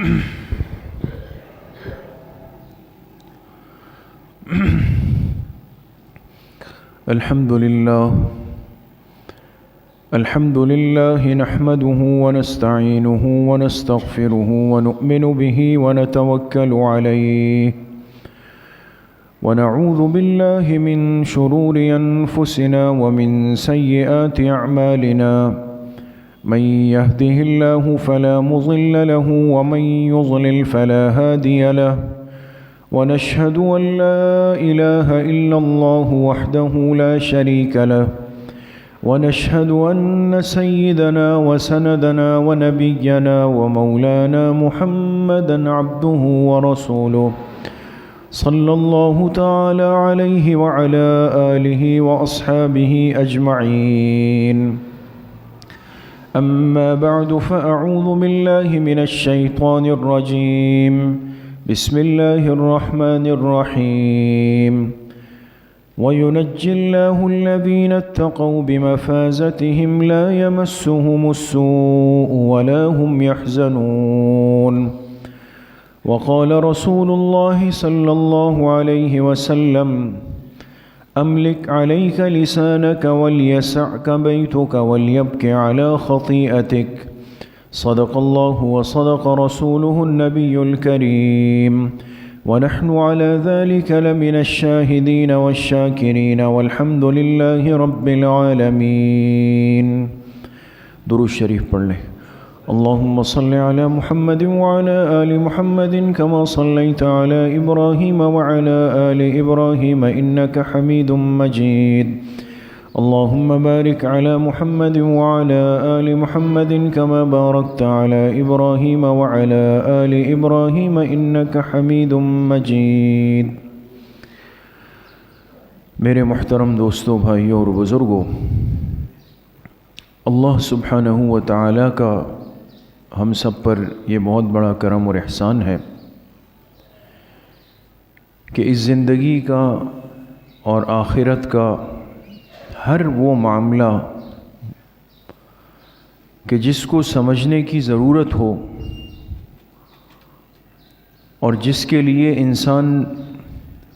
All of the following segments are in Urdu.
الحمد لله نحمده ونستعينه ونستغفره ونؤمن به ونتوكل عليه ونعوذ بالله من شرور أنفسنا ومن سيئات أعمالنا من يهده الله فلا مضل له ومن يضلل فلا هادي له ونشهد أن لا إله إلا الله وحده لا شريك له ونشهد أن سيدنا وسندنا ونبينا ومولانا محمدا عبده ورسوله صلى الله تعالى عليه وعلى آله وأصحابه أجمعين. أما بعد فأعوذ بالله من الشيطان الرجيم. بسم الله الرحمن الرحيم. وينجي الله الذين اتقوا بمفازتهم لا يمسهم السوء ولا هم يحزنون. وقال رسول الله صلى الله عليه وسلم: أملك عليك لسانك وليسعك بيتك وليبك على خطيئتك. صدق الله وصدق رسوله النبي الكريم، ونحن على ذلك لمن الشاهدين والشاكرين والحمد لله رب العالمين. درود شریف پڑھ لیں. اللهم صل على محمد وعلى آل محمد كما صليت على إبراهيم وعلى آل إبراهيم إنك حميد مجيد. اللهم بارك على محمد وعلى آل محمد كما باركت على إبراهيم وعلى آل إبراهيم إنك حميد مجيد. میرے محترم دوستوں، بھائیوں اور بزرگوں، اللہ سبحانہ و تعالیٰ کا ہم سب پر یہ بہت بڑا کرم اور احسان ہے کہ اس زندگی کا اور آخرت کا ہر وہ معاملہ کہ جس کو سمجھنے کی ضرورت ہو اور جس کے لیے انسان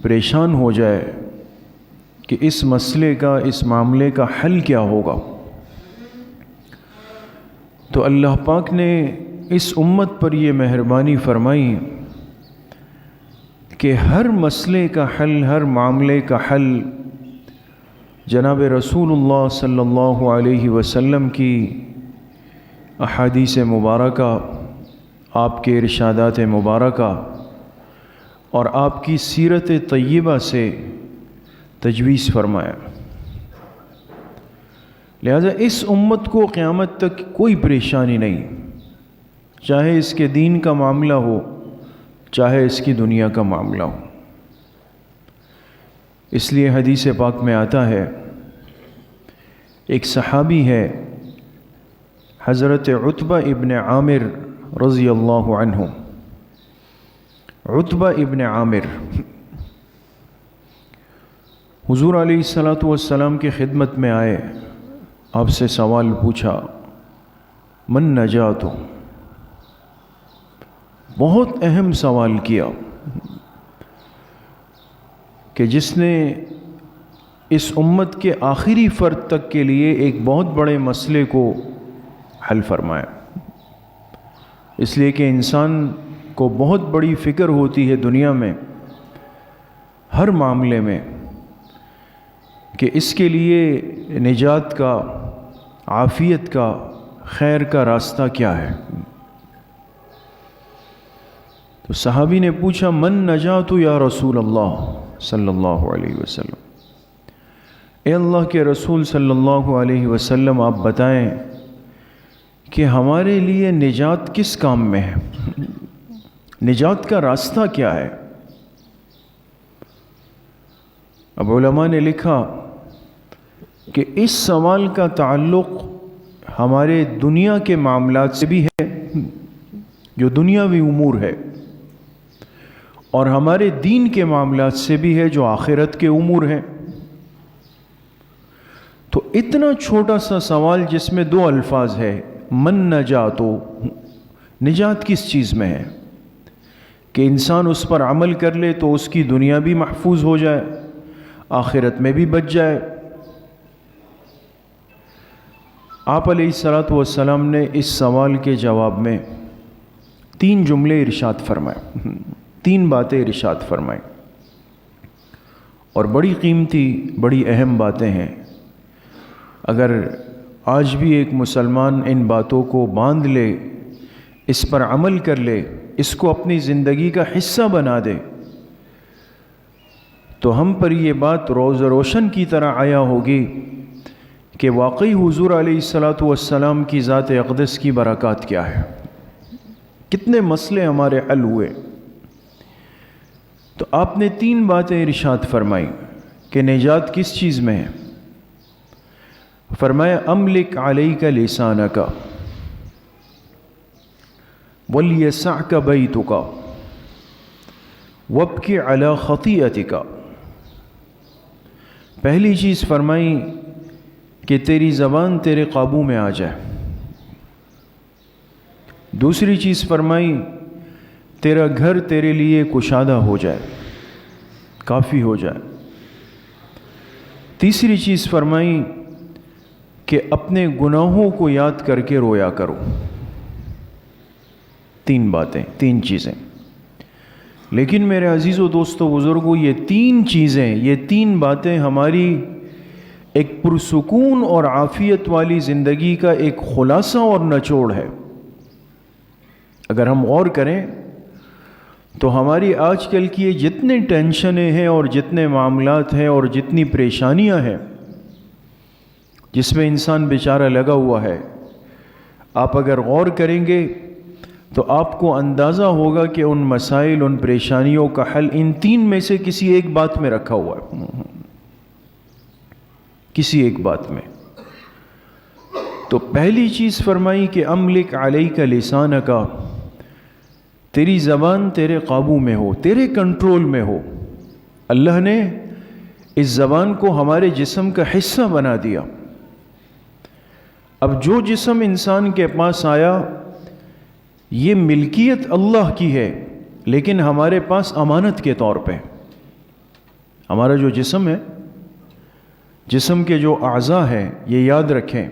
پریشان ہو جائے کہ اس مسئلے کا، اس معاملے کا حل کیا ہوگا، تو اللہ پاک نے اس امت پر یہ مہربانی فرمائی کہ ہر مسئلے کا حل، ہر معاملے کا حل جناب رسول اللہ صلی اللہ علیہ وسلم کی احادیث مبارکہ، آپ کے ارشادات مبارکہ اور آپ کی سیرت طیبہ سے تجویز فرمایا. لہذا اس امت کو قیامت تک کوئی پریشانی نہیں، چاہے اس کے دین کا معاملہ ہو، چاہے اس کی دنیا کا معاملہ ہو. اس لیے حدیث پاک میں آتا ہے، ایک صحابی ہے حضرت عتبہ ابن عامر رضی اللہ عنہ. عتبہ ابن عامر حضور علیہ الصلاۃ کی خدمت میں آئے، آپ سے سوال پوچھا، من نجات؟ بہت اہم سوال کیا کہ جس نے اس امت کے آخری فرد تک کے لیے ایک بہت بڑے مسئلے کو حل فرمایا. اس لیے کہ انسان کو بہت بڑی فکر ہوتی ہے دنیا میں ہر معاملے میں کہ اس کے لیے نجات کا، عافیت کا، خیر کا راستہ کیا ہے. تو صحابی نے پوچھا، من نجات یا رسول اللہ صلی اللہ علیہ وسلم، اے اللہ کے رسول صلی اللہ علیہ وسلم، آپ بتائیں کہ ہمارے لیے نجات کس کام میں ہے، نجات کا راستہ کیا ہے. اب علماء نے لکھا کہ اس سوال کا تعلق ہمارے دنیا کے معاملات سے بھی ہے، جو دنیاوی امور ہے، اور ہمارے دین کے معاملات سے بھی ہے، جو آخرت کے امور ہیں. تو اتنا چھوٹا سا سوال جس میں دو الفاظ ہے، من نجاتو، نجات کس چیز میں ہے. کہ انسان اس پر عمل کر لے تو اس کی دنیا بھی محفوظ ہو جائے، آخرت میں بھی بچ جائے۔ آپ علیہ الصلاۃ والسلام نے اس سوال کے جواب میں 3 جملے ارشاد فرمائے، 3 باتیں ارشاد فرمائیں، اور بڑی قیمتی، بڑی اہم باتیں ہیں۔ اگر آج بھی ایک مسلمان ان باتوں کو باندھ لے، اس پر عمل کر لے، اس کو اپنی زندگی کا حصہ بنا دے، تو ہم پر یہ بات روز روشن کی طرح آیا ہوگی کہ واقعی حضور علیہ الصلاۃ والسلام کی ذات اقدس کی برکات کیا ہے، کتنے مسئلے ہمارے حل ہوئے۔ تو آپ نے 3 باتیں ارشاد فرمائی کہ نجات کس چیز میں ہے۔ فرمایا املک علیک لسانک ولیسعک بیتک وابکی علی خطیئتک۔ پہلی چیز فرمائی کہ تیری زبان تیرے قابو میں آ جائے۔ دوسری چیز فرمائی تیرا گھر تیرے لیے کشادہ ہو جائے، کافی ہو جائے۔ تیسری چیز فرمائی کہ اپنے گناہوں کو یاد کر کے رویا کرو۔ 3 باتیں، 3 چیزیں۔ لیکن میرے عزیزو، دوستو، بزرگوں، یہ 3 چیزیں، یہ 3 باتیں ہماری ایک پرسکون اور عافیت والی زندگی کا ایک خلاصہ اور نچوڑ ہے۔ اگر ہم غور کریں تو ہماری آج کل کی یہ جتنے ٹینشنیں ہیں اور جتنے معاملات ہیں اور جتنی پریشانیاں ہیں جس میں انسان بیچارہ لگا ہوا ہے، آپ اگر غور کریں گے تو آپ کو اندازہ ہوگا کہ ان مسائل، ان پریشانیوں کا حل ان 3 میں سے کسی ایک بات میں رکھا ہوا ہے، کسی ایک بات میں۔ تو پہلی چیز فرمائی کہ املک علیک لسانک، تیری زبان تیرے قابو میں ہو، تیرے کنٹرول میں ہو۔ اللہ نے اس زبان کو ہمارے جسم کا حصہ بنا دیا۔ اب جو جسم انسان کے پاس آیا، یہ ملکیت اللہ کی ہے، لیکن ہمارے پاس امانت کے طور پہ ہمارا جو جسم ہے، جسم کے جو اعضاء ہیں، یہ یاد رکھیں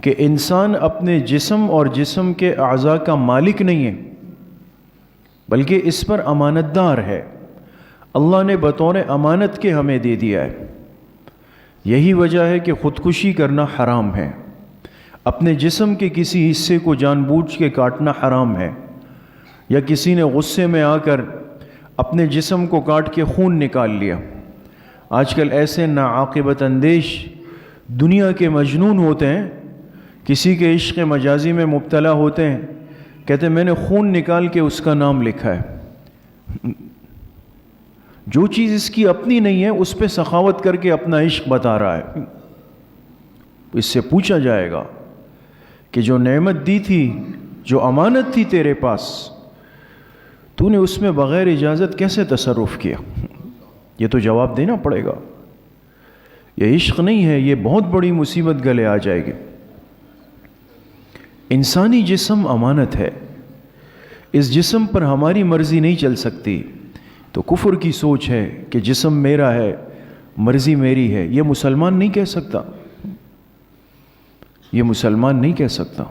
کہ انسان اپنے جسم اور جسم کے اعضاء کا مالک نہیں ہے، بلکہ اس پر امانت دار ہے۔ اللہ نے بطور امانت کے ہمیں دے دیا ہے۔ یہی وجہ ہے کہ خودکشی کرنا حرام ہے، اپنے جسم کے کسی حصے کو جان بوجھ کے کاٹنا حرام ہے، یا کسی نے غصے میں آ کر اپنے جسم کو کاٹ کے خون نکال لیا۔ آج کل ایسے ناعاقبت اندیش دنیا کے مجنون ہوتے ہیں، کسی کے عشق مجازی میں مبتلا ہوتے ہیں، کہتے ہیں میں نے خون نکال کے اس کا نام لکھا ہے۔ جو چیز اس کی اپنی نہیں ہے اس پہ سخاوت کر کے اپنا عشق بتا رہا ہے۔ اس سے پوچھا جائے گا کہ جو نعمت دی تھی، جو امانت تھی تیرے پاس، تو نے اس میں بغیر اجازت کیسے تصرف کیا؟ یہ تو جواب دینا پڑے گا۔ یہ عشق نہیں ہے، یہ بہت بڑی مصیبت گلے آ جائے گی۔ انسانی جسم امانت ہے، اس جسم پر ہماری مرضی نہیں چل سکتی۔ تو کفر کی سوچ ہے کہ جسم میرا ہے، مرضی میری ہے، یہ مسلمان نہیں کہہ سکتا، یہ مسلمان نہیں کہہ سکتا۔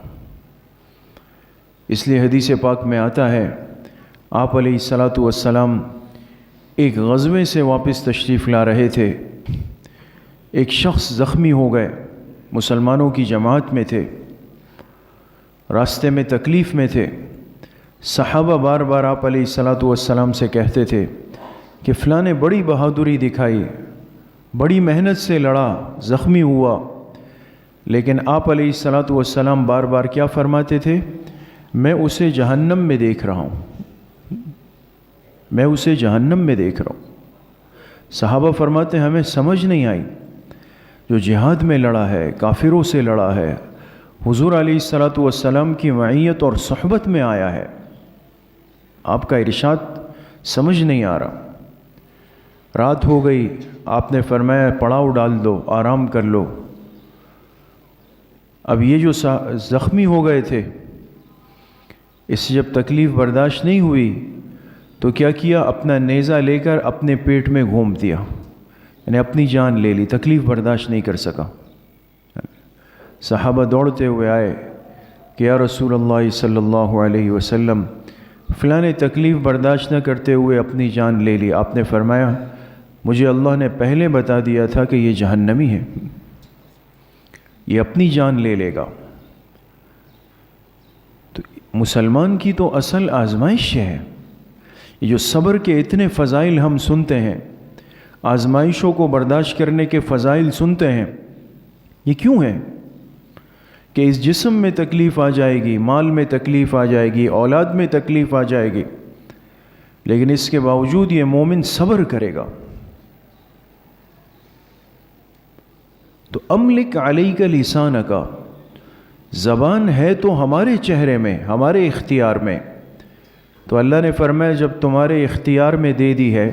اس لیے حدیث پاک میں آتا ہے، آپ علیہ الصلاۃ والسلام ایک غزوے سے واپس تشریف لا رہے تھے، ایک شخص زخمی ہو گئے، مسلمانوں کی جماعت میں تھے، راستے میں تکلیف میں تھے۔ صحابہ بار بار آپ علیہ الصلاۃ والسلام سے کہتے تھے کہ فلاں نے بڑی بہادری دکھائی، بڑی محنت سے لڑا، زخمی ہوا، لیکن آپ علیہ الصلاۃ والسلام بار بار کیا فرماتے تھے؟ میں اسے جہنم میں دیکھ رہا ہوں، میں اسے جہنم میں دیکھ رہا ہوں۔ صحابہ فرماتے ہیں ہمیں سمجھ نہیں آئی، جو جہاد میں لڑا ہے، کافروں سے لڑا ہے، حضور علیہ الصلاۃ والسلام کی معیت اور صحبت میں آیا ہے، آپ کا ارشاد سمجھ نہیں آ رہا۔ رات ہو گئی، آپ نے فرمایا پڑاؤ ڈال دو، آرام کر لو۔ اب یہ جو زخمی ہو گئے تھے، اس سے جب تکلیف برداشت نہیں ہوئی تو کیا کیا؟ اپنا نیزہ لے کر اپنے پیٹ میں گھوم دیا، یعنی اپنی جان لے لی، تکلیف برداشت نہیں کر سکا۔ صحابہ دوڑتے ہوئے آئے کہ یا رسول اللہ صلی اللہ علیہ وسلم، فلاں نے تکلیف برداشت نہ کرتے ہوئے اپنی جان لے لی۔ آپ نے فرمایا مجھے اللہ نے پہلے بتا دیا تھا کہ یہ جہنمی ہے، یہ اپنی جان لے لے گا۔ تو مسلمان کی تو اصل آزمائش ہے۔ یہ جو صبر کے اتنے فضائل ہم سنتے ہیں، آزمائشوں کو برداشت کرنے کے فضائل سنتے ہیں، یہ کیوں ہے؟ کہ اس جسم میں تکلیف آ جائے گی، مال میں تکلیف آ جائے گی، اولاد میں تکلیف آ جائے گی، لیکن اس کے باوجود یہ مومن صبر کرے گا۔ تو املک علیک لسانک، زبان ہے تو ہمارے چہرے میں، ہمارے اختیار میں۔ تو اللہ نے فرمایا جب تمہارے اختیار میں دے دی ہے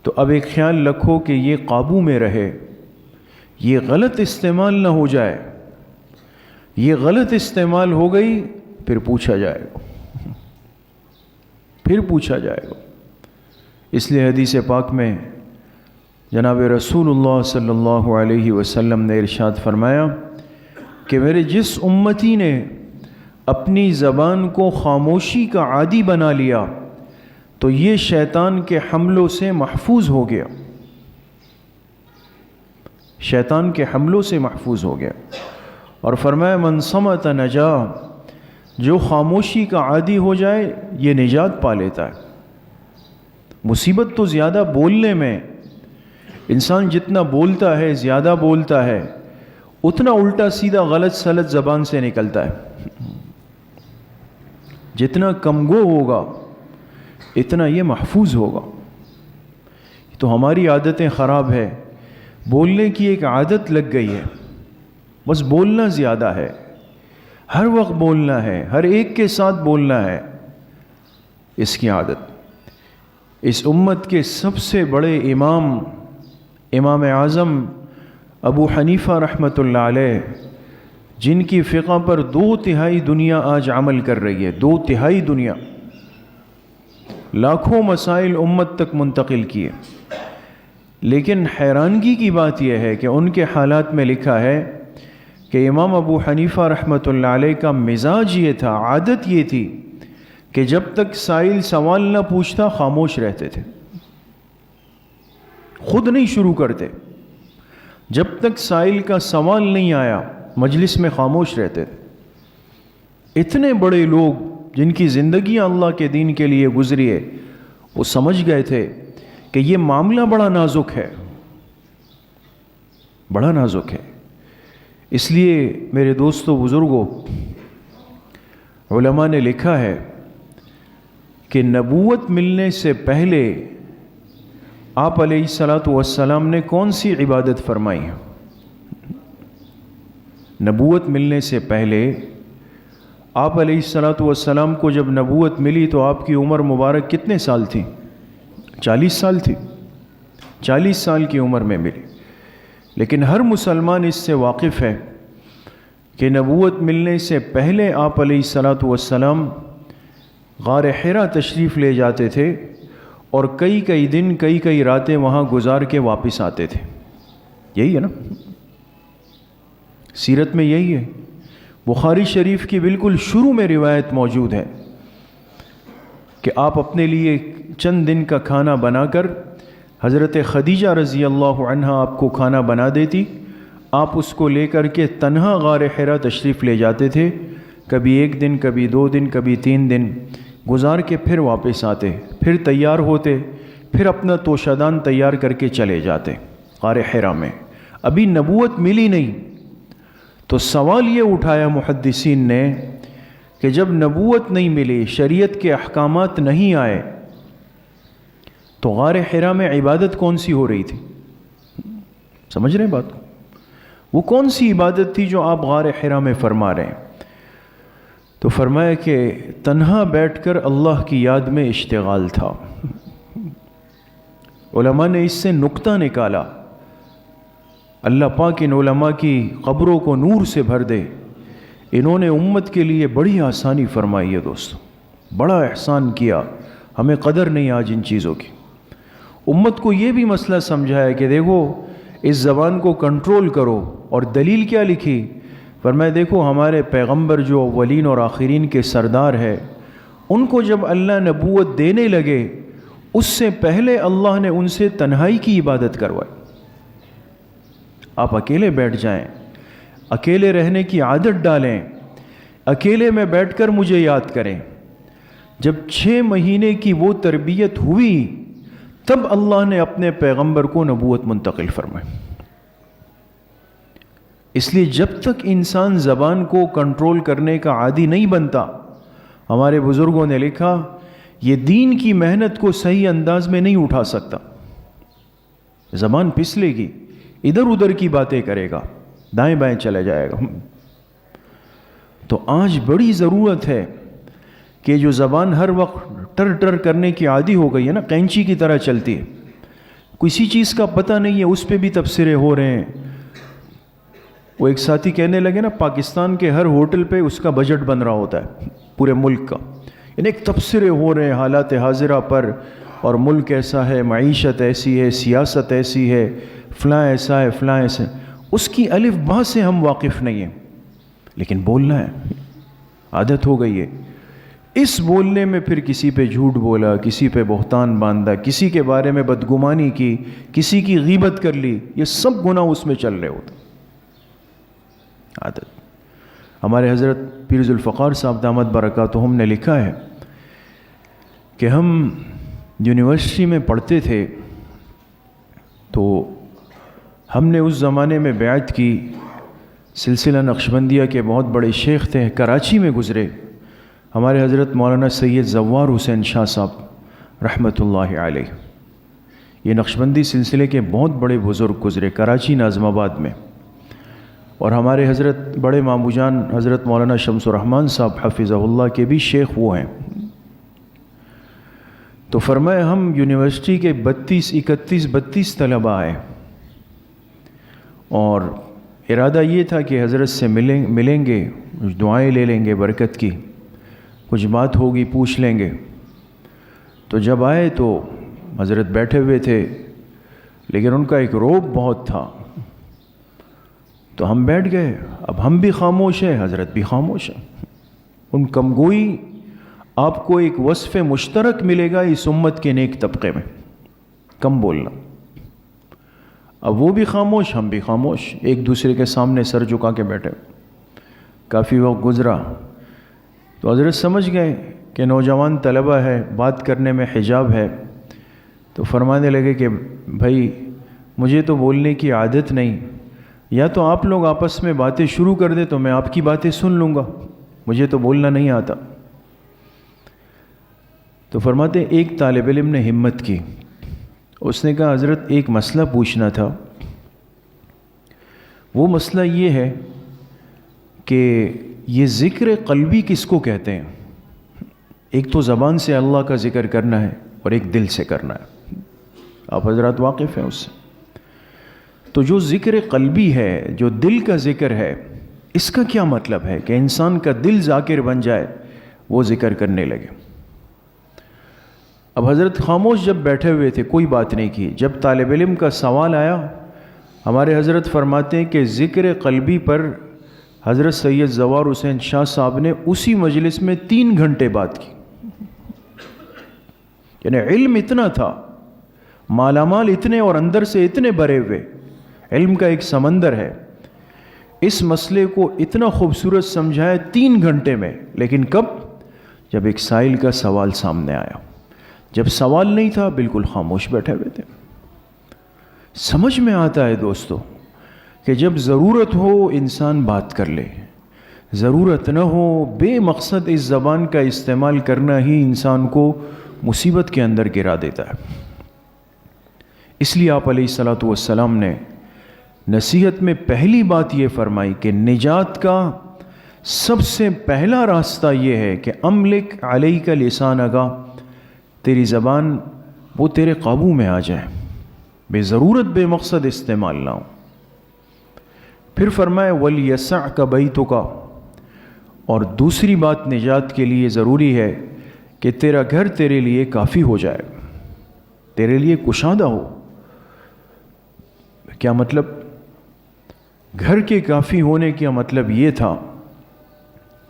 تو اب ایک خیال رکھو کہ یہ قابو میں رہے، یہ غلط استعمال نہ ہو جائے۔ یہ غلط استعمال ہو گئی پھر پوچھا جائے گا، پھر پوچھا جائے گا۔ اس لیے حدیث پاک میں جناب رسول اللہ صلی اللہ علیہ وسلم نے ارشاد فرمایا کہ میرے جس امتی نے اپنی زبان کو خاموشی کا عادی بنا لیا تو یہ شیطان کے حملوں سے محفوظ ہو گیا، شیطان کے حملوں سے محفوظ ہو گیا۔ اور فرمایا من صمت نجا، جو خاموشی کا عادی ہو جائے یہ نجات پا لیتا ہے۔ مصیبت تو زیادہ بولنے میں، انسان جتنا بولتا ہے، زیادہ بولتا ہے، اتنا الٹا سیدھا غلط سلط زبان سے نکلتا ہے۔ جتنا کم گو ہوگا اتنا یہ محفوظ ہوگا۔ تو ہماری عادتیں خراب ہے، بولنے کی ایک عادت لگ گئی ہے، بس بولنا زیادہ ہے، ہر وقت بولنا ہے، ہر ایک کے ساتھ بولنا ہے، اس کی عادت۔ اس امت کے سب سے بڑے امام اعظم ابو حنیفہ رحمۃ اللہ علیہ، جن کی فقہ پر 2/3 دنیا آج عمل کر رہی ہے، 2/3 دنیا، لاکھوں مسائل امت تک منتقل کیے، لیکن حیرانگی کی بات یہ ہے کہ ان کے حالات میں لکھا ہے کہ امام ابو حنیفہ رحمۃ اللہ علیہ کا مزاج یہ تھا، عادت یہ تھی کہ جب تک سائل سوال نہ پوچھتا خاموش رہتے تھے، خود نہیں شروع کرتے، جب تک سائل کا سوال نہیں آیا مجلس میں خاموش رہتے تھے۔ اتنے بڑے لوگ جن کی زندگیاں اللہ کے دین کے لیے گزری ہے، وہ سمجھ گئے تھے کہ یہ معاملہ بڑا نازک ہے، بڑا نازک ہے۔ اس لیے میرے دوستو بزرگوں، علماء نے لکھا ہے کہ نبوت ملنے سے پہلے آپ علیہ الصلاۃ والسلام نے کون سی عبادت فرمائی ہے؟ نبوت ملنے سے پہلے آپ علیہ الصلاۃ والسلام کو جب نبوت ملی تو آپ کی عمر مبارک کتنے سال تھی؟ 40 سال تھی، 40 سال کی عمر میں ملی۔ لیکن ہر مسلمان اس سے واقف ہے کہ نبوت ملنے سے پہلے آپ علیہ الصلاۃ والسلام غار حرا تشریف لے جاتے تھے اور کئی دن کئی راتیں وہاں گزار کے واپس آتے تھے۔ یہی ہے نا، سیرت میں یہی ہے۔ بخاری شریف کی بالکل شروع میں روایت موجود ہے کہ آپ اپنے لیے چند دن کا کھانا بنا کر، حضرت خدیجہ رضی اللہ عنہا آپ کو کھانا بنا دیتی، آپ اس کو لے کر کے تنہا غار حرا تشریف لے جاتے تھے، کبھی 1 دن، کبھی 2 دن، کبھی 3 دن گزار کے پھر واپس آتے، پھر تیار ہوتے، پھر اپنا توشدان تیار کر کے چلے جاتے غار حرا میں۔ ابھی نبوت ملی نہیں، تو سوال یہ اٹھایا محدثین نے کہ جب نبوت نہیں ملی، شریعت کے احکامات نہیں آئے، تو غار حرا میں عبادت کون سی ہو رہی تھی؟ سمجھ رہے ہیں بات کو؟ وہ کون سی عبادت تھی جو آپ غار حرا میں فرما رہے ہیں؟ تو فرمایا کہ تنہا بیٹھ کر اللہ کی یاد میں اشتغال تھا۔ علماء نے اس سے نکتہ نکالا، اللہ پاک ان علماء کی قبروں کو نور سے بھر دے، انہوں نے امت کے لیے بڑی آسانی فرمائی ہے دوستو، بڑا احسان کیا، ہمیں قدر نہیں آج ان چیزوں کی۔ امت کو یہ بھی مسئلہ سمجھایا کہ دیکھو اس زبان کو کنٹرول کرو، اور دلیل کیا لکھی؟ فرمایا دیکھو ہمارے پیغمبر جو اولین اور آخرین کے سردار ہے، ان کو جب اللہ نبوت دینے لگے اس سے پہلے اللہ نے ان سے تنہائی کی عبادت کروائی۔ آپ اکیلے بیٹھ جائیں، اکیلے رہنے کی عادت ڈالیں، اکیلے میں بیٹھ کر مجھے یاد کریں۔ جب 6 مہینے کی وہ تربیت ہوئی تب اللہ نے اپنے پیغمبر کو نبوت منتقل فرمائی۔ اس لیے جب تک انسان زبان کو کنٹرول کرنے کا عادی نہیں بنتا، ہمارے بزرگوں نے لکھا یہ دین کی محنت کو صحیح انداز میں نہیں اٹھا سکتا۔ زبان پھسلے گی، ادھر ادھر کی باتیں کرے گا، دائیں بائیں چلے جائے گا۔ تو آج بڑی ضرورت ہے کہ جو زبان ہر وقت ٹر ٹر کرنے کی عادی ہو گئی ہے نا، کینچی کی طرح چلتی ہے، کسی چیز کا پتہ نہیں ہے، اس پہ بھی تبصرے ہو رہے ہیں۔ وہ ایک ساتھی کہنے لگے نا، پاکستان کے ہر ہوٹل پہ اس کا بجٹ بن رہا ہوتا ہے پورے ملک کا، یعنی ایک تبصرے ہو رہے ہیں حالات حاضرہ پر، اور ملک ایسا ہے، معیشت ایسی ہے، سیاست ایسی ہے، فلاں ایسا ہے، فلاں ایسا ہے۔ اس کی الف با سے ہم واقف نہیں ہیں، لیکن بولنا ہے، عادت ہو گئی ہے۔ اس بولنے میں پھر کسی پہ جھوٹ بولا، کسی پہ بہتان باندھا، کسی کے بارے میں بدگمانی کی، کسی کی غیبت کر لی، یہ سب گناہ اس میں چل رہے ہوتے۔ عادت۔ ہمارے حضرت پیر ذوالفقار صاحب دامت برکاتہم نے لکھا ہے کہ ہم یونیورسٹی میں پڑھتے تھے تو ہم نے اس زمانے میں بیعت کی، سلسلہ نقشبندیہ کے بہت بڑے شیخ تھے، کراچی میں گزرے ہمارے حضرت مولانا سید زوار حسین شاہ صاحب رحمۃ اللہ علیہ۔ یہ نقشبندی سلسلے کے بہت بڑے بزرگ گزرے کراچی ناظم آباد میں، اور ہمارے حضرت بڑے مامو جان حضرت مولانا شمس الرحمن صاحب حفظہ اللہ کے بھی شیخ وہ ہیں۔ تو فرمایا ہم یونیورسٹی کے 32 طلباء آئے، اور ارادہ یہ تھا کہ حضرت سے ملیں گے، دعائیں لے لیں گے برکت کی، کچھ بات ہوگی پوچھ لیں گے۔ تو جب آئے تو حضرت بیٹھے ہوئے تھے، لیکن ان کا ایک رعب بہت تھا، تو ہم بیٹھ گئے۔ اب ہم بھی خاموش ہیں، حضرت بھی خاموش ہیں۔ ان کمگوئی آپ کو ایک وصف مشترک ملے گا اس امت کے نیک طبقے میں، کم بولنا۔ اب وہ بھی خاموش، ہم بھی خاموش، ایک دوسرے کے سامنے سر جھکا کے بیٹھے۔ کافی وقت گزرا تو حضرت سمجھ گئے کہ نوجوان طلبہ ہے، بات کرنے میں حجاب ہے، تو فرمانے لگے کہ بھائی مجھے تو بولنے کی عادت نہیں، یا تو آپ لوگ آپس میں باتیں شروع کر دیں تو میں آپ کی باتیں سن لوں گا، مجھے تو بولنا نہیں آتا۔ تو فرماتے ہیں ایک طالب علم نے ہمت کی، اس نے کہا حضرت ایک مسئلہ پوچھنا تھا۔ وہ مسئلہ یہ ہے کہ یہ ذکر قلبی کس کو کہتے ہیں؟ ایک تو زبان سے اللہ کا ذکر کرنا ہے اور ایک دل سے کرنا ہے، آپ حضرات واقف ہیں اس سے۔ تو جو ذکر قلبی ہے، جو دل کا ذکر ہے، اس کا کیا مطلب ہے کہ انسان کا دل ذاکر بن جائے، وہ ذکر کرنے لگے۔ اب حضرت خاموش جب بیٹھے ہوئے تھے، کوئی بات نہیں کی۔ جب طالب علم کا سوال آیا، ہمارے حضرت فرماتے ہیں کہ ذکر قلبی پر حضرت سید زوار حسین شاہ صاحب نے اسی مجلس میں 3 گھنٹے بات کی۔ یعنی علم اتنا تھا، مالا مال اتنے اور اندر سے اتنے بھرے ہوئے، علم کا ایک سمندر ہے۔ اس مسئلے کو اتنا خوبصورت سمجھایا 3 گھنٹے میں، لیکن کب؟ جب ایک سائل کا سوال سامنے آیا۔ جب سوال نہیں تھا بالکل خاموش بیٹھے ہوئے تھے۔ سمجھ میں آتا ہے دوستو کہ جب ضرورت ہو انسان بات کر لے، ضرورت نہ ہو بے مقصد اس زبان کا استعمال کرنا ہی انسان کو مصیبت کے اندر گرا دیتا ہے۔ اس لیے آپ علیہ الصلوۃ والسلام نے نصیحت میں پہلی بات یہ فرمائی کہ نجات کا سب سے پہلا راستہ یہ ہے کہ املک علیک لسانک، تیری زبان وہ تیرے قابو میں آ جائے، بے ضرورت بے مقصد استعمال نہ ہو۔ پھر فرمایا وَلْيَسَعْكَ بَيْتُكَ، اور دوسری بات نجات کے لیے ضروری ہے کہ تیرا گھر تیرے لیے کافی ہو جائے، تیرے لیے کشادہ ہو۔ کیا مطلب؟ گھر کے کافی ہونے کا مطلب یہ تھا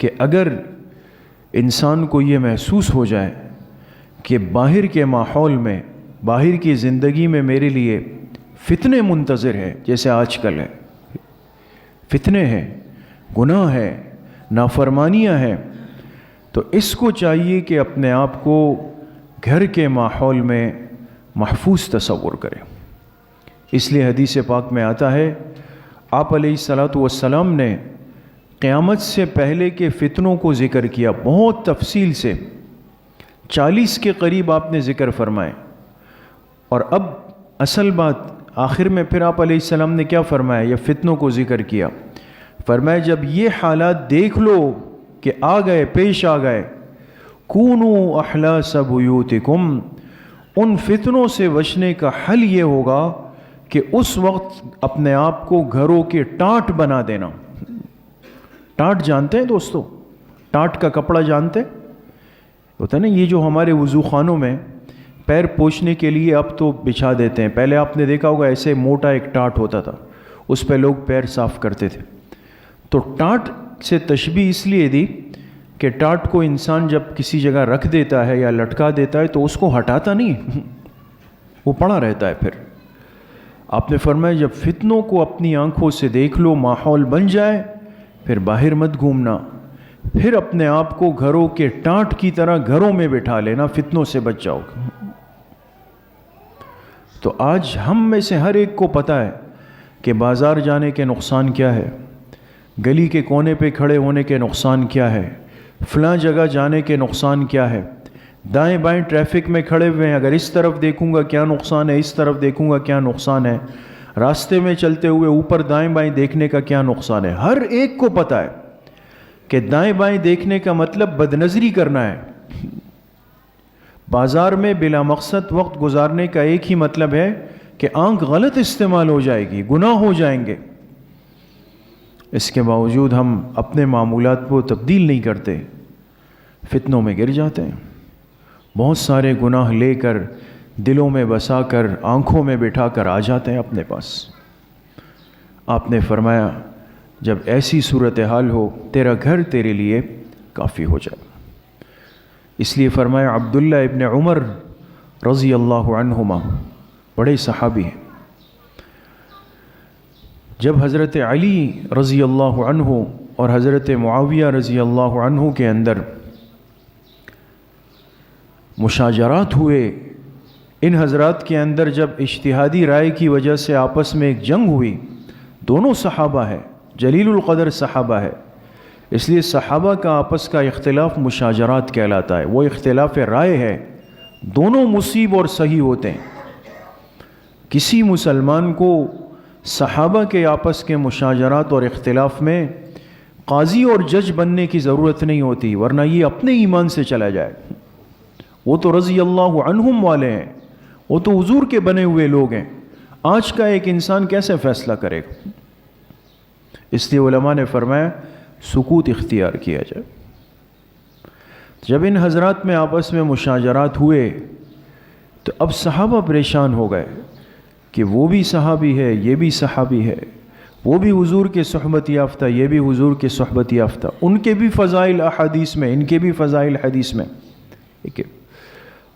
کہ اگر انسان کو یہ محسوس ہو جائے کہ باہر کے ماحول میں، باہر کی زندگی میں میرے لیے فتنے منتظر ہے، جیسے آج کل ہے، فتنے ہیں، گناہ ہے، نافرمانیاں ہیں، تو اس کو چاہیے کہ اپنے آپ کو گھر کے ماحول میں محفوظ تصور کرے۔ اس لیے حدیث پاک میں آتا ہے، آپ علیہ الصلاۃ والسلام نے قیامت سے پہلے کے فتنوں کو ذکر کیا بہت تفصیل سے، 40 کے قریب آپ نے ذکر فرمائے۔ اور اب اصل بات آخر میں پھر آپ علیہ السلام نے کیا فرمایا؟ یہ فتنوں کو ذکر کیا، فرمایا جب یہ حالات دیکھ لو کہ آ گئے، پیش آ گئے، کونوا احلاس بیوتکم، ان فتنوں سے بچنے کا حل یہ ہوگا کہ اس وقت اپنے آپ کو گھروں کے ٹاٹ بنا دینا۔ ٹاٹ جانتے ہیں دوستو؟ ٹاٹ کا کپڑا جانتے ہیں؟ ہوتا ہے نا یہ جو ہمارے وضو خانوں میں پیر پوچھنے کے لیے اب تو بچھا دیتے ہیں، پہلے آپ نے دیکھا ہوگا ایسے موٹا ایک ٹاٹ ہوتا تھا، اس پہ لوگ پیر صاف کرتے تھے۔ تو ٹاٹ سے تشبیہ اس لیے دی کہ ٹاٹ کو انسان جب کسی جگہ رکھ دیتا ہے یا لٹکا دیتا ہے تو اس کو ہٹاتا نہیں، وہ پڑا رہتا ہے۔ پھر آپ نے فرمایا جب فتنوں کو اپنی آنکھوں سے دیکھ لو، ماحول بن جائے، پھر باہر مت گھومنا، پھر اپنے آپ کو گھروں کے ٹاٹ کی طرح گھروں میں بٹھا لینا، فتنوں سے بچ جاؤ گے۔ تو آج ہم میں سے ہر ایک کو پتہ ہے کہ بازار جانے کے نقصان کیا ہے، گلی کے کونے پہ کھڑے ہونے کے نقصان کیا ہے، فلاں جگہ جانے کے نقصان کیا ہے، دائیں بائیں ٹریفک میں کھڑے ہوئے ہیں، اگر اس طرف دیکھوں گا کیا نقصان ہے، اس طرف دیکھوں گا کیا نقصان ہے، راستے میں چلتے ہوئے اوپر دائیں بائیں دیکھنے کا کیا نقصان ہے۔ ہر ایک کو پتہ ہے کہ دائیں بائیں دیکھنے کا مطلب بدنظری کرنا ہے۔ بازار میں بلا مقصد وقت گزارنے کا ایک ہی مطلب ہے کہ آنکھ غلط استعمال ہو جائے گی، گناہ ہو جائیں گے۔ اس کے باوجود ہم اپنے معمولات کو تبدیل نہیں کرتے، فتنوں میں گر جاتے ہیں، بہت سارے گناہ لے کر دلوں میں بسا کر آنکھوں میں بٹھا کر آ جاتے ہیں اپنے پاس۔ آپ نے فرمایا جب ایسی صورتحال ہو تیرا گھر تیرے لیے کافی ہو جائے۔ اس لیے فرمایا عبداللہ ابن عمر رضی اللہ عنہما بڑے صحابی ہیں، جب حضرت علی رضی اللہ عنہ اور حضرت معاویہ رضی اللہ عنہ کے اندر مشاجرات ہوئے، ان حضرات کے اندر جب اجتہادی رائے کی وجہ سے آپس میں ایک جنگ ہوئی، دونوں صحابہ ہے، جلیل القدر صحابہ ہے، اس لیے صحابہ کا آپس کا اختلاف مشاجرات کہلاتا ہے، وہ اختلاف رائے ہے، دونوں مصیب اور صحیح ہوتے ہیں۔ کسی مسلمان کو صحابہ کے آپس کے مشاجرات اور اختلاف میں قاضی اور جج بننے کی ضرورت نہیں ہوتی، ورنہ یہ اپنے ایمان سے چلا جائے۔ وہ تو رضی اللہ عنہم والے ہیں، وہ تو حضور کے بنے ہوئے لوگ ہیں، آج کا ایک انسان کیسے فیصلہ کرے گا؟ اس لیے علماء نے فرمایا سکوت اختیار کیا جائے۔ جب ان حضرات میں آپس میں مشاجرات ہوئے تو اب صحابہ پریشان ہو گئے کہ وہ بھی صحابی ہے، یہ بھی صحابی ہے، وہ بھی حضور کے صحبت یافتہ، یہ بھی حضور کے صحبت یافتہ، ان کے بھی فضائل احادیث میں، ان کے بھی فضائل حدیث میں۔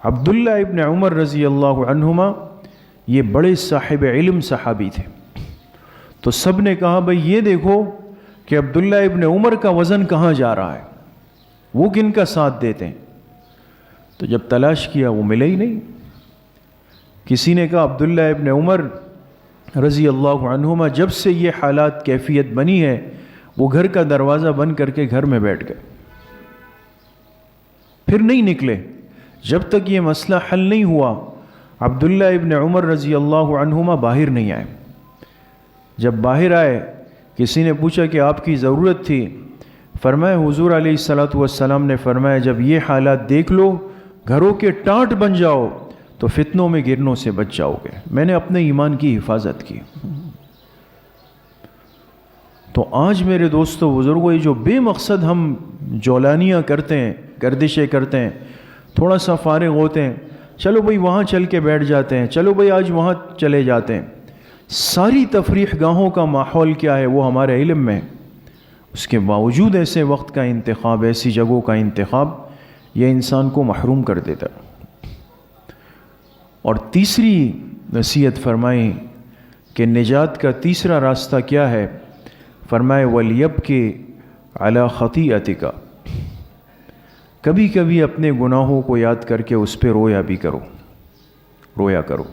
عبداللہ ابن عمر رضی اللہ عنہما یہ بڑے صاحب علم صحابی تھے، تو سب نے کہا بھئی یہ دیکھو کہ عبداللہ ابن عمر کا وزن کہاں جا رہا ہے، وہ کن کا ساتھ دیتے ہیں؟ تو جب تلاش کیا وہ ملے ہی نہیں۔ کسی نے کہا عبداللہ ابن عمر رضی اللہ عنہما جب سے یہ حالات کیفیت بنی ہے وہ گھر کا دروازہ بند کر کے گھر میں بیٹھ گئے، پھر نہیں نکلے جب تک یہ مسئلہ حل نہیں ہوا۔ عبداللہ ابن عمر رضی اللہ عنہما باہر نہیں آئے۔ جب باہر آئے کسی نے پوچھا کہ آپ کی ضرورت تھی، فرمایا حضور علیہ الصلاۃ والسلام نے فرمایا جب یہ حالات دیکھ لو گھروں کے ٹاٹ بن جاؤ تو فتنوں میں گرنوں سے بچ جاؤ گے، میں نے اپنے ایمان کی حفاظت کی۔ تو آج میرے دوستو بزرگوں، یہ جو بے مقصد ہم جولانیاں کرتے ہیں، گردشیں کرتے ہیں، تھوڑا سا فارغ ہوتے ہیں، چلو بھئی وہاں چل کے بیٹھ جاتے ہیں، چلو بھئی آج وہاں چلے جاتے ہیں۔ ساری تفریح گاہوں کا ماحول کیا ہے وہ ہمارے علم میں، اس کے باوجود ایسے وقت کا انتخاب، ایسی جگہوں کا انتخاب، یہ انسان کو محروم کر دیتا ہے۔ اور تیسری نصیحت فرمائی کہ نجات کا تیسرا راستہ کیا ہے، فرمائے وَلْيَبْكِ عَلَى خَطِيئَتِكَ، کبھی کبھی اپنے گناہوں کو یاد کر کے اس پہ رویا بھی کرو، رویا کرو۔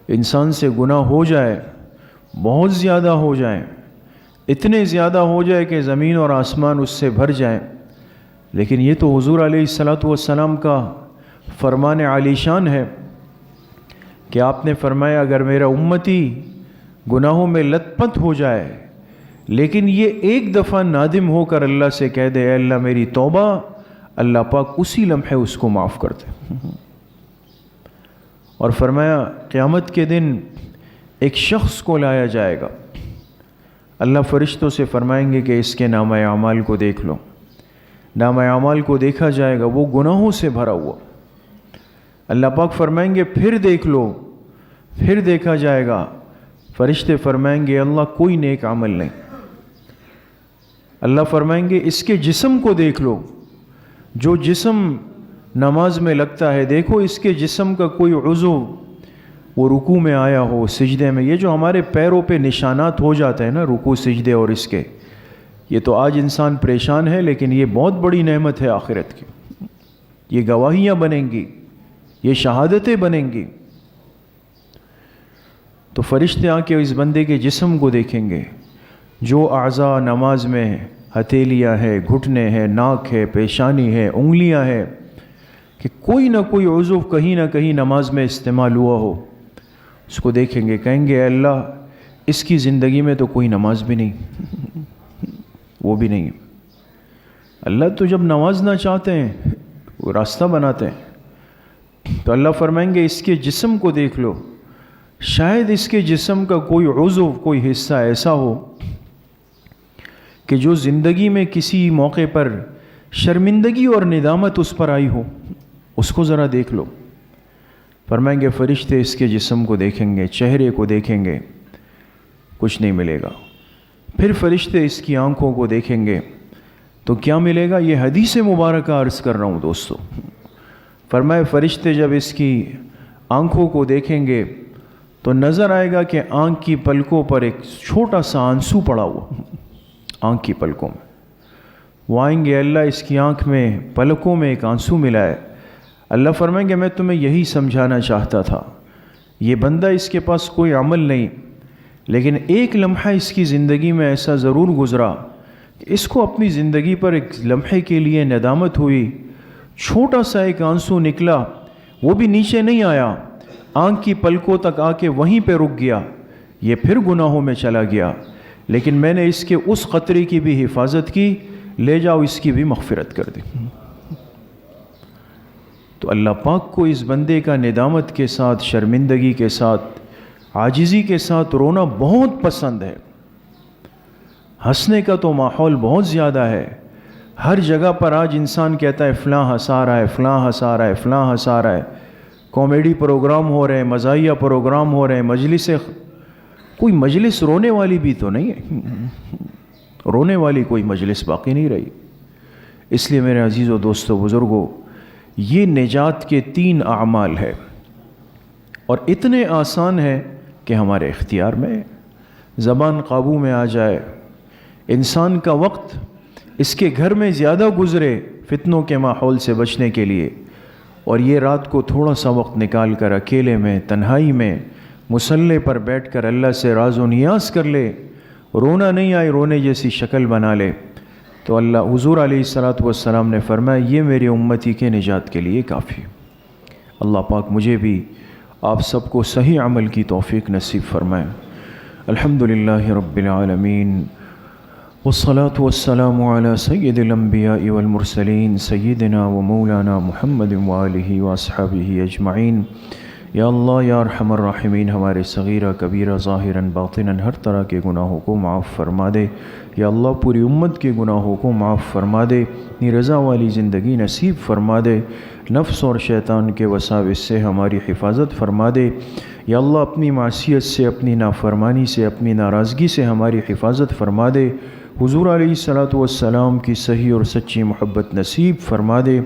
انسان سے گناہ ہو جائے، بہت زیادہ ہو جائیں، اتنے زیادہ ہو جائے کہ زمین اور آسمان اس سے بھر جائیں، لیکن یہ تو حضور علیہ السلام کا فرمان عالی شان ہے کہ آپ نے فرمایا اگر میرا امتی گناہوں میں لت پت ہو جائے لیکن یہ ایک دفعہ نادم ہو کر اللہ سے کہہ دے اے اللہ میری توبہ، اللہ پاک اسی لمحے اس کو معاف کر دے۔ اور فرمایا قیامت کے دن ایک شخص کو لایا جائے گا، اللہ فرشتوں سے فرمائیں گے کہ اس کے نامہ اعمال کو دیکھ لو، نامہ اعمال کو دیکھا جائے گا، وہ گناہوں سے بھرا ہوا۔ اللہ پاک فرمائیں گے پھر دیکھ لو، پھر دیکھا جائے گا، فرشتے فرمائیں گے اللہ کوئی نیک عمل نہیں۔ اللہ فرمائیں گے اس کے جسم کو دیکھ لو، جو جسم نماز میں لگتا ہے دیکھو اس کے جسم کا کوئی عضو وہ رکوع میں آیا ہو، سجدے میں۔ یہ جو ہمارے پیروں پہ نشانات ہو جاتے ہیں نا رکوع سجدے اور اس کے، یہ تو آج انسان پریشان ہے، لیکن یہ بہت بڑی نعمت ہے آخرت کی، یہ گواہیاں بنیں گی، یہ شہادتیں بنیں گی۔ تو فرشتے آ کے اس بندے کے جسم کو دیکھیں گے، جو اعضاء نماز میں ہتھیلیاں ہے، گھٹنے ہیں، ناک ہے، پیشانی ہے، انگلیاں ہیں، کہ کوئی نہ کوئی عضو کہیں نہ کہیں نماز میں استعمال ہوا ہو، اس کو دیکھیں گے، کہیں گے اے اللہ اس کی زندگی میں تو کوئی نماز بھی نہیں، وہ بھی نہیں۔ اللہ تو جب نوازنا چاہتے ہیں وہ راستہ بناتے ہیں، تو اللہ فرمائیں گے اس کے جسم کو دیکھ لو، شاید اس کے جسم کا کوئی عضو، کوئی حصہ ایسا ہو کہ جو زندگی میں کسی موقع پر شرمندگی اور ندامت اس پر آئی ہو، اس کو ذرا دیکھ لو۔ فرمائیں گے فرشتے اس کے جسم کو دیکھیں گے، چہرے کو دیکھیں گے، کچھ نہیں ملے گا۔ پھر فرشتے اس کی آنکھوں کو دیکھیں گے تو کیا ملے گا؟ یہ حدیث مبارکہ عرض کر رہا ہوں دوستو۔ فرمائے فرشتے جب اس کی آنکھوں کو دیکھیں گے تو نظر آئے گا کہ آنکھ کی پلکوں پر ایک چھوٹا سا آنسو پڑا ہوا، آنکھ کی پلکوں میں۔ وہ آئیں گے اللہ اس کی آنکھ میں پلکوں میں ایک آنسو ملا ہے۔ اللہ فرمائیں گے میں تمہیں یہی سمجھانا چاہتا تھا، یہ بندہ اس کے پاس کوئی عمل نہیں، لیکن ایک لمحہ اس کی زندگی میں ایسا ضرور گزرا کہ اس کو اپنی زندگی پر ایک لمحے کے لیے ندامت ہوئی، چھوٹا سا ایک آنسو نکلا، وہ بھی نیچے نہیں آیا، آنکھ کی پلکوں تک آ کے وہیں پہ رک گیا، یہ پھر گناہوں میں چلا گیا، لیکن میں نے اس کے اس قطرے کی بھی حفاظت کی، لے جاؤ اس کی بھی مغفرت کر دی۔ تو اللہ پاک کو اس بندے کا ندامت کے ساتھ، شرمندگی کے ساتھ، عاجزی کے ساتھ رونا بہت پسند ہے۔ ہنسنے کا تو ماحول بہت زیادہ ہے، ہر جگہ پر آج انسان کہتا ہے فلاں ہنسا رہا ہے، فلاں ہنسا رہا ہے، فلاں ہنسا رہا ہے، کامیڈی پروگرام ہو رہے ہیں، مزاحیہ پروگرام ہو رہے ہیں، کوئی مجلس رونے والی بھی تو نہیں ہے، رونے والی کوئی مجلس باقی نہیں رہی۔ اس لیے میرے عزیزو دوستو بزرگو، یہ نجات کے 3 اعمال ہے اور اتنے آسان ہے کہ ہمارے اختیار میں، زبان قابو میں آ جائے، انسان کا وقت اس کے گھر میں زیادہ گزرے فتنوں کے ماحول سے بچنے کے لیے، اور یہ رات کو تھوڑا سا وقت نکال کر اکیلے میں، تنہائی میں، مصلی پر بیٹھ کر اللہ سے راز و نیاز کر لے، رونا نہیں آئے رونے جیسی شکل بنا لے، تو اللہ حضور علیہ السلام نے فرمایا یہ میری امتی کے نجات کے لیے کافی۔ اللہ پاک مجھے بھی آپ سب کو صحیح عمل کی توفیق نصیب فرمائے۔ الحمدللہ رب العالمین، والصلاة والسلام على سید الانبیاء والمرسلین، سیدنا و مولانا محمد وآلہ واصحابہ اجمعین۔ یا اللہ یا ارحم الراحمین ہمارے صغیرہ کبیرہ ظاہراً باطناً ہر طرح کے گناہوں کو معاف فرما دے۔ یا اللہ پوری امت کے گناہوں کو معاف فرما دے، اپنی رضا والی زندگی نصیب فرما دے، نفس اور شیطان کے وساوس سے ہماری حفاظت فرما دے۔ یا اللہ اپنی معصیت سے، اپنی نافرمانی سے، اپنی ناراضگی سے ہماری حفاظت فرما دے۔ حضور علیہ الصلاۃ والسلام کی صحیح اور سچی محبت نصیب فرما دے۔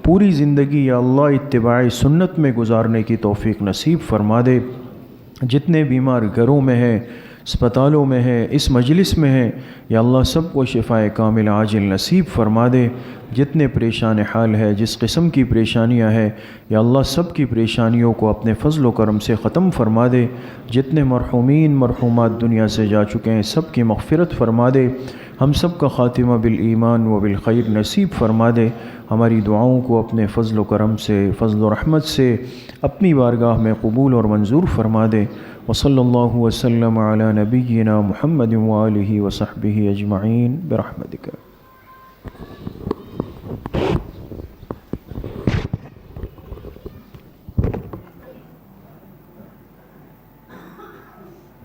پوری زندگی یا اللہ اتباع سنت میں گزارنے کی توفیق نصیب فرما دے۔ جتنے بیمار گھروں میں ہیں، اسپتالوں میں ہیں، اس مجلس میں ہیں، یا اللہ سب کو شفائے کامل عاجل نصیب فرما دے۔ جتنے پریشان حال ہے، جس قسم کی پریشانیاں ہیں، یا اللہ سب کی پریشانیوں کو اپنے فضل و کرم سے ختم فرما دے۔ جتنے مرحومین مرحومات دنیا سے جا چکے ہیں، سب کی مغفرت فرما دے۔ ہم سب کا خاتمہ بالایمان و بالخیر نصیب فرما دے۔ ہماری دعاؤں کو اپنے فضل و کرم سے، فضل و رحمت سے اپنی بارگاہ میں قبول اور منظور فرما دے۔ وصلی اللہ وسلم علی نبینا محمد وآلہ وصحبہ اجمعین برحمتک۔